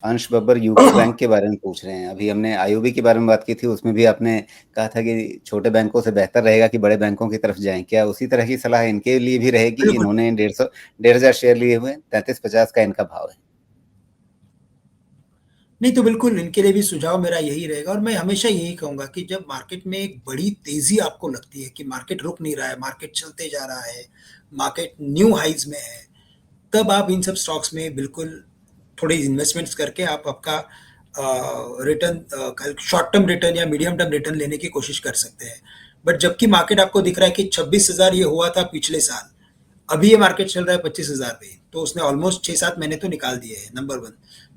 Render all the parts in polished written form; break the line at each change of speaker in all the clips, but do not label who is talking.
अंश Babbar UCO bank के बारे में पूछ रहे हैं। अभी हमने आईओबी के बारे में बात की थी, उसमें भी आपने कहा था कि छोटे बैंकों से बेहतर रहेगा कि बड़े बैंकों की तरफ जाएँ। क्या उसी तरह की सलाह इनके लिए भी रहेगी?
बिल्कुल।
इन्होंने 1,500 शेयर लिए हुए हैं, 33.50 का इनका भाव है।
नहीं तो बिल्कुल इनके लिए भी सुझाव मेरा यही रहेगा और मैं हमेशा यही कहूँगा कि जब मार्केट में एक बड़ी तेज़ी आपको लगती है कि मार्केट रुक नहीं रहा है, मार्केट चलते जा रहा है, मार्केट न्यू हाइज़ में है, तब आप इन सब स्टॉक्स में बिल्कुल थोड़े इन्वेस्टमेंट्स करके आप आपका रिटर्न शॉर्ट टर्म रिटर्न या मीडियम टर्म रिटर्न लेने की कोशिश कर सकते हैं। बट जबकि मार्केट आपको दिख रहा है कि 26,000 ये हुआ था पिछले साल, अभी ये मार्केट चल रहा है 25,000 पे, तो उसने ऑलमोस्ट 6-7 महीने तो निकाल दिए हैं, नंबर वन।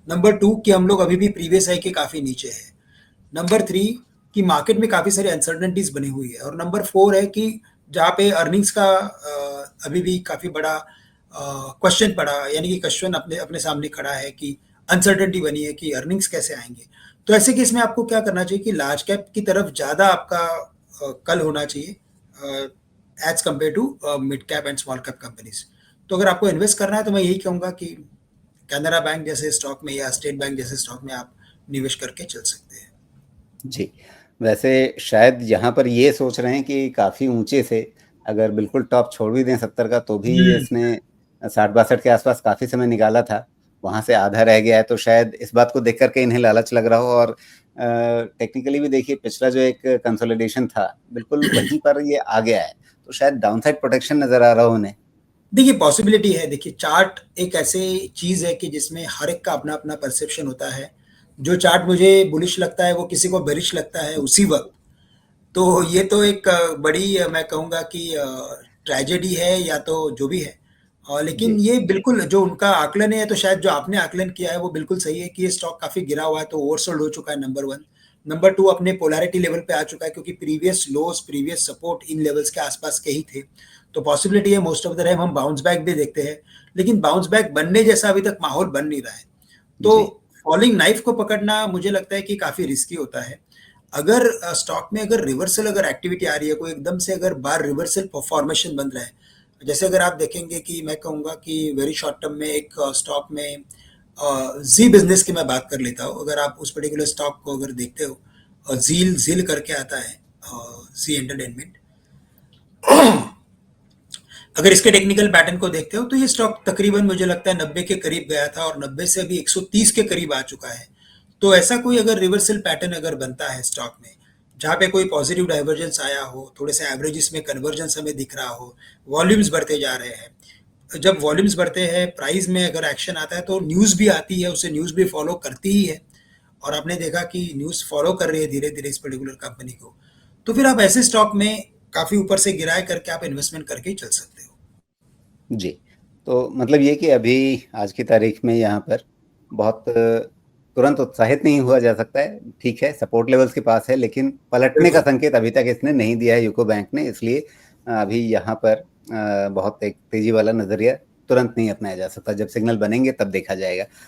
नंबर टू कि हम लोग अभी भी प्रीवियस हाई के काफ़ी नीचे हैं। नंबर थ्री कि मार्केट में काफ़ी सारी अनसर्टनिटीज बनी हुई है और नंबर फोर है कि जहाँ पे अर्निंग्स का अभी भी काफ़ी बड़ा क्वेश्चन पड़ा, यानी कि क्वेश्चन अपने अपने सामने खड़ा है कि अनसर्टनिटी बनी है कि अर्निंग्स कैसे आएंगे। तो ऐसे केस में आपको क्या करना चाहिए कि लार्ज कैप की तरफ ज़्यादा आपका कल होना चाहिए as compare to mid cap and small cap companies. तो अगर आपको इन्वेस्ट करना है तो मैं यही कहूँगा कि कैनरा बैंक जैसे स्टॉक में या स्टेट बैंक जैसे स्टॉक में आप निवेश करके चल सकते हैं।
जी। वैसे शायद यहाँ पर ये सोच रहे हैं कि काफ़ी ऊँचे से अगर बिल्कुल टॉप छोड़ भी दें 70 का तो भी
हम्म।
इसने 60-62 के आसपास काफ़ी समय निकाला था। वहाँ से आधा रह गया है तो शायद इस बात को देख कर के इन्हें लालच लग रहा हो और टेक्निकली भी देखिए पिछला जो एक कंसोलिडेशन था, बिल्कुल वहीं पर ये आ गया है। तो शायद डाउनसाइड प्रोटेक्शन नज़र आ रहा हो उन्हें।
देखिए पॉसिबिलिटी है, देखिए चार्ट एक ऐसे चीज़ है कि जिसमें हर एक का अपना अपना परसेप्शन होता है। जो चार्ट मुझे बुलिश लगता है वो किसी को बेरिश लगता है उसी वक्त। तो ये तो एक बड़ी मैं कहूँगा कि ट्रेजेडी है या तो जो भी है। लेकिन
जी,
ये बिल्कुल जो उनका आकलन है तो शायद जो आपने आकलन किया है वो बिल्कुल सही है कि ये स्टॉक काफ़ी गिरा हुआ है तो ओवरसोल्ड हो चुका है, नंबर वन। नंबर टू अपने पोलैरिटी लेवल पे आ चुका है क्योंकि previous lows previous support in levels के आसपास के ही थे। तो पॉसिबिलिटी है मोस्ट ऑफ द टाइम हम बाउंस बैक भी देखते हैं, लेकिन बाउंस बैक बनने जैसा अभी तक माहौल बन नहीं रहा है। तो
जी,
फॉलिंग नाइफ को पकड़ना मुझे लगता है कि काफ़ी रिस्की होता है। अगर स्टॉक में अगर रिवर्सल अगर एक्टिविटी आ रही है, कोई एकदम से अगर बार रिवर्सल फॉर्मेशन बन रहा है, जैसे अगर आप देखेंगे कि मैं कहूँगा कि वेरी शॉर्ट टर्म में एक स्टॉक में जी बिजनेस की मैं बात कर लेता हूँ। अगर आप उस पर्टिकुलर स्टॉक को अगर देखते हो, जील जील करके आता है, जी एंटरटेनमेंट। अगर इसके टेक्निकल पैटर्न को देखते हो तो ये स्टॉक तकरीबन मुझे लगता है 90 के करीब गया था और 90 से अभी 130 के करीब आ चुका है। तो ऐसा कोई अगर रिवर्सल पैटर्न अगर बनता है स्टॉक में जहाँ पे कोई पॉजिटिव डाइवर्जेंस आया हो, थोड़े से एवरेजेस में कन्वर्जेंस हमें दिख रहा हो, वॉल्यूम्स बढ़ते जा रहे हैं, जब वॉल्यूम्स बढ़ते हैं प्राइस में अगर एक्शन आता है तो न्यूज़ भी आती है, उसे न्यूज़ भी फॉलो करती ही है। और आपने देखा कि न्यूज़ फॉलो कर रही है धीरे धीरे इस पर्टिकुलर कंपनी को। तो फिर आप ऐसे स्टॉक में काफ़ी ऊपर से गिराए करके आप इन्वेस्टमेंट करके ही चल सकते हो।
जी। तो मतलब ये कि अभी आज की तारीख में यहाँ पर बहुत तुरंत उत्साहित नहीं हुआ जा सकता है। ठीक है, सपोर्ट लेवल्स के पास है, लेकिन पलटने का
बिल्कुल।
संकेत अभी तक इसने नहीं दिया है यूको बैंक ने, इसलिए अभी यहाँ पर बहुत एक तेज़ी वाला नज़रिया तुरंत नहीं अपनाया जा सकता। जब सिग्नल बनेंगे तब देखा जाएगा।